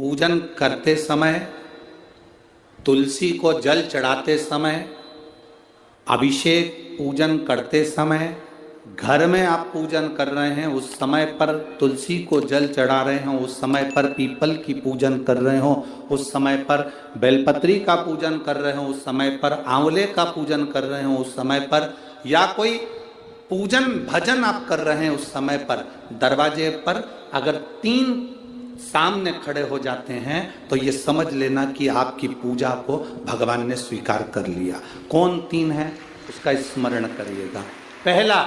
पूजन करते समय, तुलसी को जल चढ़ाते समय, अभिषेक पूजन करते समय, घर में आप पूजन कर रहे हैं उस समय पर तुलसी को जल चढ़ा रहे हो, उस समय पर पीपल की पूजन कर रहे हो, उस समय पर बेलपत्री का पूजन कर रहे हो, उस समय पर आंवले का पूजन कर रहे हो, उस समय पर या कोई पूजन भजन आप कर रहे हैं उस समय पर दरवाजे पर अगर 3 सामने खड़े हो जाते हैं तो ये समझ लेना कि आपकी पूजा को भगवान ने स्वीकार कर लिया। कौन 3 है उसका स्मरण करिएगा। पहला,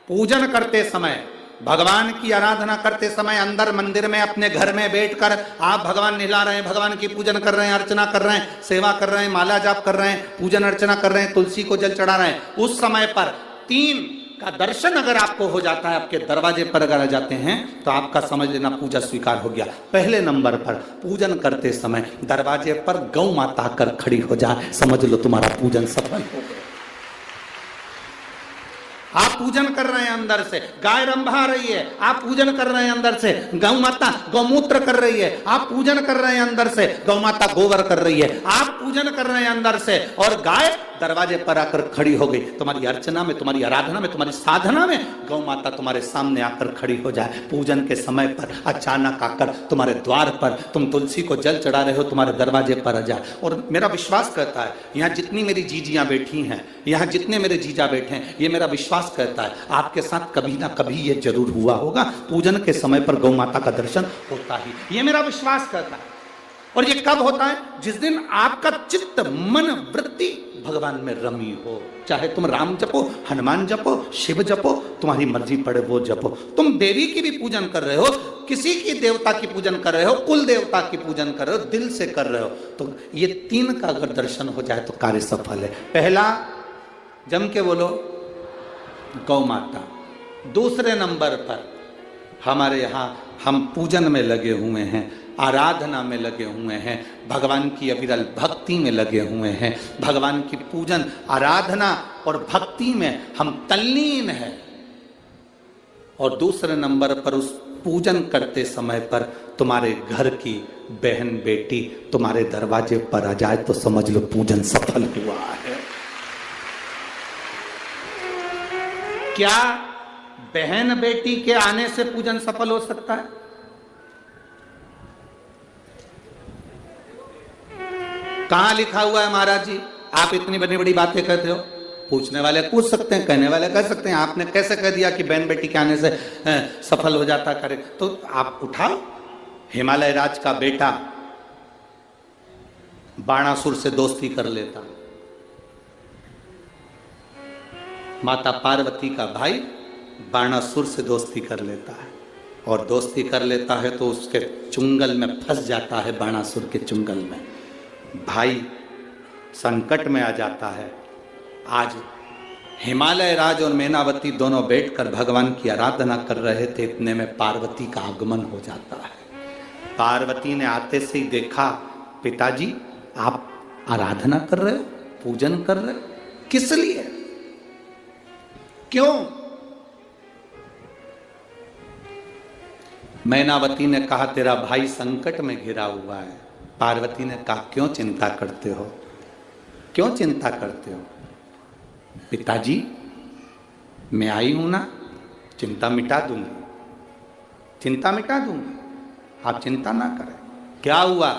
पूजन करते समय, भगवान की आराधना करते समय अंदर मंदिर में अपने घर में बैठकर आप भगवान निहला रहे हैं, भगवान की पूजन कर रहे हैं, अर्चना कर रहे हैं, सेवा कर रहे हैं, माला जाप कर रहे हैं, पूजन अर्चना कर रहे हैं, तुलसी को जल चढ़ा रहे हैं, उस समय पर 3 का दर्शन अगर आपको हो जाता है, आपके दरवाजे पर अगर आ जाते हैं तो आपका समझ लेना पूजा स्वीकार हो गया। पहले नंबर पर पूजन करते समय दरवाजे पर गौ माता आकर खड़ी हो जाए, समझ लो तुम्हारा पूजन सफल हो गया। आप पूजन कर रहे हैं अंदर से, गाय रंभा रही है, आप पूजन कर रहे हैं अंदर से, गौ माता गौमूत्र कर रही है, आप पूजन कर रहे हैं अंदर से, गौ माता गोबर कर रही है, आप पूजन कर रहे हैं अंदर से और गाय दरवाजे पर आकर खड़ी हो गई। तुम्हारी अर्चना में, तुम्हारी आराधना में, तुम्हारी साधना में गौ माता तुम्हारे सामने आकर खड़ी हो जाए। पूजन के समय पर अचानक आकर तुम्हारे द्वार पर तुम तुलसी को जल चढ़ा रहे हो, तुम्हारे दरवाजे पर आ जाए। और मेरा विश्वास कहता है, यहाँ जितनी मेरी जीजियां बैठी हैं, यहाँ जितने मेरे जीजा बैठे हैं, ये मेरा विश्वास कहता है आपके साथ कभी ना कभी ये जरूर हुआ होगा, पूजन के समय पर गौ माता का दर्शन होता ही, ये मेरा विश्वास कहता है। और ये कब होता है? जिस दिन आपका चित्त, मन, वृत्ति भगवान में रमी हो। चाहे तुम राम जपो, हनुमान जपो, शिव जपो, तुम्हारी मर्जी पड़े वो जपो। तुम देवी की भी पूजन कर रहे हो, किसी की देवता की पूजन कर रहे हो, कुल देवता की पूजन कर रहे हो, दिल से कर रहे हो, तो ये 3 का अगर दर्शन हो जाए तो कार्य सफल है। पहला, जम के बोलो, गौ माता। दूसरे नंबर पर हमारे यहाँ हम पूजन में लगे हुए हैं, आराधना में लगे हुए हैं, भगवान की अविरल भक्ति में लगे हुए हैं, भगवान की पूजन, आराधना और भक्ति में हम तल्लीन हैं। और दूसरे नंबर पर उस पूजन करते समय पर तुम्हारे घर की बहन बेटी तुम्हारे दरवाजे पर आ जाए तो समझ लो पूजन सफल हुआ है। क्या बहन बेटी के आने से पूजन सफल हो सकता है? कहां लिखा हुआ है महाराज जी? आप इतनी बड़ी बड़ी बातें कहते हो। पूछने वाले पूछ सकते हैं, कहने वाले कह सकते हैं, आपने कैसे कह दिया कि बहन बेटी के आने से सफल हो जाता करे? तो आप उठाओ, हिमालय राज का बेटा बाणासुर से दोस्ती कर लेता, माता पार्वती का भाई बाणासुर से दोस्ती कर लेता है, और दोस्ती कर लेता है तो उसके चुंगल में फंस जाता है, बाणासुर के चुंगल में भाई संकट में आ जाता है। आज हिमालय राज और मैनावती दोनों बैठकर भगवान की आराधना कर रहे थे, इतने में पार्वती का आगमन हो जाता है। पार्वती ने आते से ही देखा, पिताजी आप आराधना कर रहे हो, पूजन कर रहे हो, किस लिए, क्यों? मैनावती ने कहा तेरा भाई संकट में घिरा हुआ है। पार्वती ने कहा क्यों चिंता करते हो, क्यों चिंता करते हो? पिताजी मैं आई हूं ना, चिंता मिटा दूंगी, चिंता मिटा दूंगी, आप चिंता ना करें। क्या हुआ?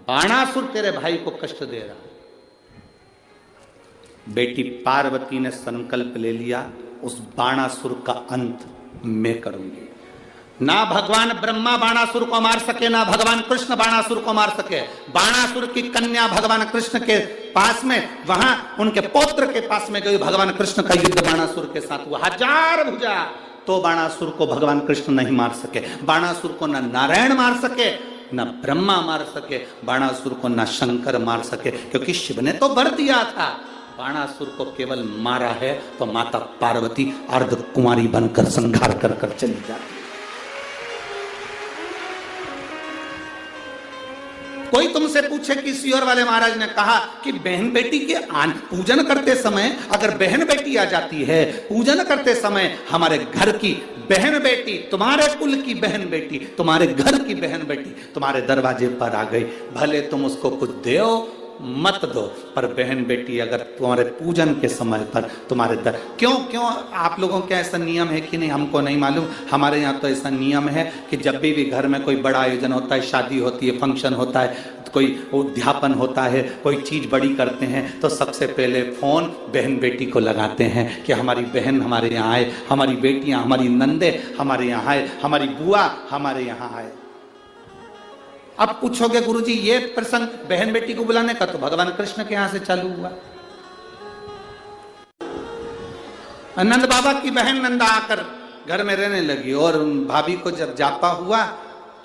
बाणासुर तेरे भाई को कष्ट दे रहा। बेटी पार्वती ने संकल्प ले लिया, उस बाणासुर का अंत मैं करूंगी। ना भगवान ब्रह्मा बाणासुर को मार सके, ना भगवान कृष्ण बाणासुर को मार सके। बाणासुर की कन्या भगवान कृष्ण के पास में, वहां उनके पौत्र के पास में गई, भगवान कृष्ण का युद्ध बाणासुर के साथ हुआ, 1000 भुजा, तो बाणासुर को भगवान कृष्ण नहीं मार सके। बाणासुर को ना नारायण मार सके, ना ब्रह्मा मार सके, बाणासुर को ना शंकर मार सके, क्योंकि शिव ने तो वर दिया था। बाणासुर को केवल मारा है तो माता पार्वती अर्ध कुंवारी बनकर संहार कर कर चली जाती। कोई तुमसे पूछे कि सियोर वाले महाराज ने कहा कि बहन बेटी के पूजन करते समय अगर बहन बेटी आ जाती है, पूजन करते समय हमारे घर की बहन बेटी, तुम्हारे कुल की बहन बेटी, तुम्हारे घर की बहन बेटी तुम्हारे दरवाजे पर आ गई, भले तुम उसको कुछ दो मत दो, पर बहन बेटी अगर तुम्हारे पूजन के समय पर तुम्हारे दर क्यों आप लोगों के ऐसा नियम है कि नहीं हमको नहीं मालूम। हमारे यहाँ तो ऐसा नियम है कि जब भी घर में कोई बड़ा आयोजन होता है, शादी होती है, फंक्शन होता है, कोई उद्यापन होता है, कोई चीज बड़ी करते हैं, तो सबसे पहले फोन बहन बेटी को लगाते हैं कि हमारी बहन हमारे यहाँ आए, हमारी बेटियां, हमारी नंदे हमारे यहाँ आए, हमारी बुआ हमारे यहाँ आए। अब पूछोगे गुरुजी ये प्रसंग बहन बेटी को बुलाने का तो भगवान कृष्ण के यहां से चालू हुआ। नंद बाबा की बहन नंदा आकर घर में रहने लगी और भाभी को जब जापा हुआ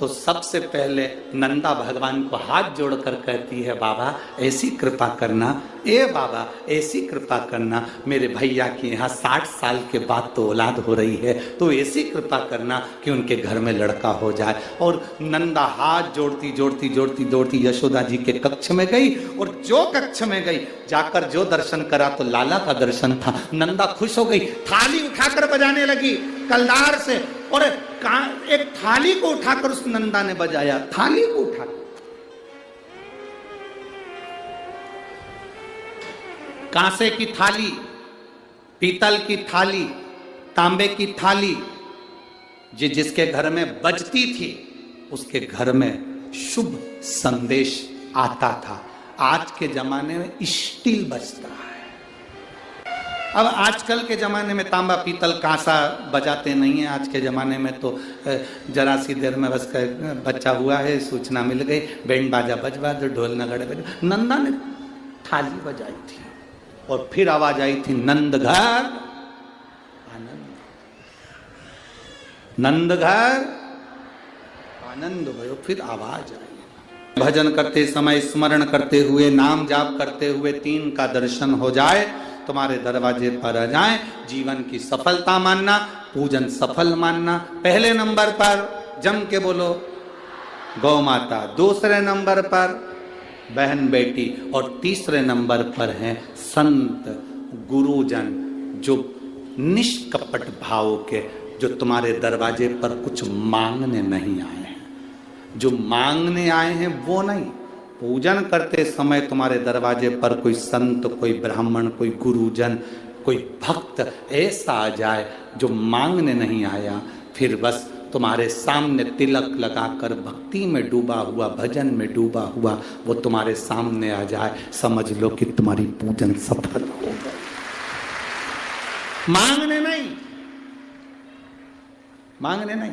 तो सबसे पहले नंदा भगवान को हाथ जोड़कर कहती है, बाबा ऐसी कृपा करना, ए बाबा ऐसी कृपा करना, मेरे भैया के यहाँ 60 साल के बाद तो औलाद हो रही है, तो ऐसी कृपा करना कि उनके घर में लड़का हो जाए। और नंदा हाथ जोड़ती जोड़ती जोड़ती जोड़ती यशोदा जी के कक्ष में गई, और जो कक्ष में गई जाकर जो दर्शन करा तो लाला का दर्शन था। नंदा खुश हो गई, थाली उठाकर बजाने लगी कलदार से, और एक थाली को उठाकर उस नंदा ने बजाया, थाली को उठाकर। कांसे की थाली, पीतल की थाली, तांबे की थाली, जिसके घर में बजती थी उसके घर में शुभ संदेश आता था। आज के जमाने में स्टील बजता है। अब आजकल के ज़माने में तांबा पीतल कांसा बजाते नहीं है। आज के ज़माने में तो जरा सी देर में बस बच्चा हुआ है, सूचना मिल गई, बैंड बाजा बजवा दो, ढोल नगाड़े बजवा। नंदा ने थाली बजाई थी और फिर आवाज आई थी, नंद घर आनंद, नंद घर आनंद भयो। फिर आवाज आई। भजन करते समय, स्मरण करते हुए, नाम जाप करते हुए 3 का दर्शन हो जाए, तुम्हारे दरवाजे पर आ जाए, जीवन की सफलता मानना, पूजन सफल मानना। पहले नंबर पर जम के बोलो गौ माता, दूसरे नंबर पर बहन बेटी, और तीसरे नंबर पर हैं संत गुरुजन, जो निष्कपट भाव के, जो तुम्हारे दरवाजे पर कुछ मांगने नहीं आए हैं। जो मांगने आए हैं वो नहीं, पूजन करते समय तुम्हारे दरवाजे पर कोई संत, कोई ब्राह्मण, कोई गुरुजन, कोई भक्त ऐसा आ जाए जो मांगने नहीं आया, फिर बस तुम्हारे सामने तिलक लगाकर भक्ति में डूबा हुआ, भजन में डूबा हुआ वो तुम्हारे सामने आ जाए, समझ लो कि तुम्हारी पूजन सफल हो गई। मांगने नहीं, मांगने नहीं,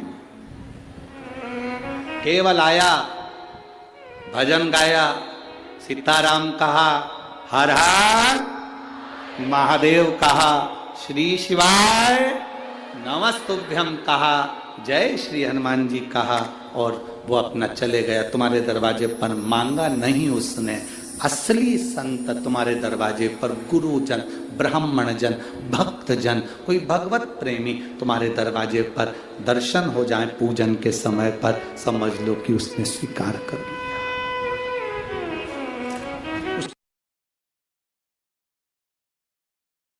केवल आया, भजन गाया, सीताराम कहा, हर हर महादेव कहा, श्री शिवाय नमस्तुभ्यम कहा, जय श्री हनुमान जी कहा, और वो अपना चले गया। तुम्हारे दरवाजे पर मांगा नहीं उसने। असली संत तुम्हारे दरवाजे पर गुरुजन, ब्राह्मण जन, भक्त जन, कोई भगवत प्रेमी तुम्हारे दरवाजे पर दर्शन हो जाए पूजन के समय पर, समझ लो कि उसने स्वीकार कर लिया।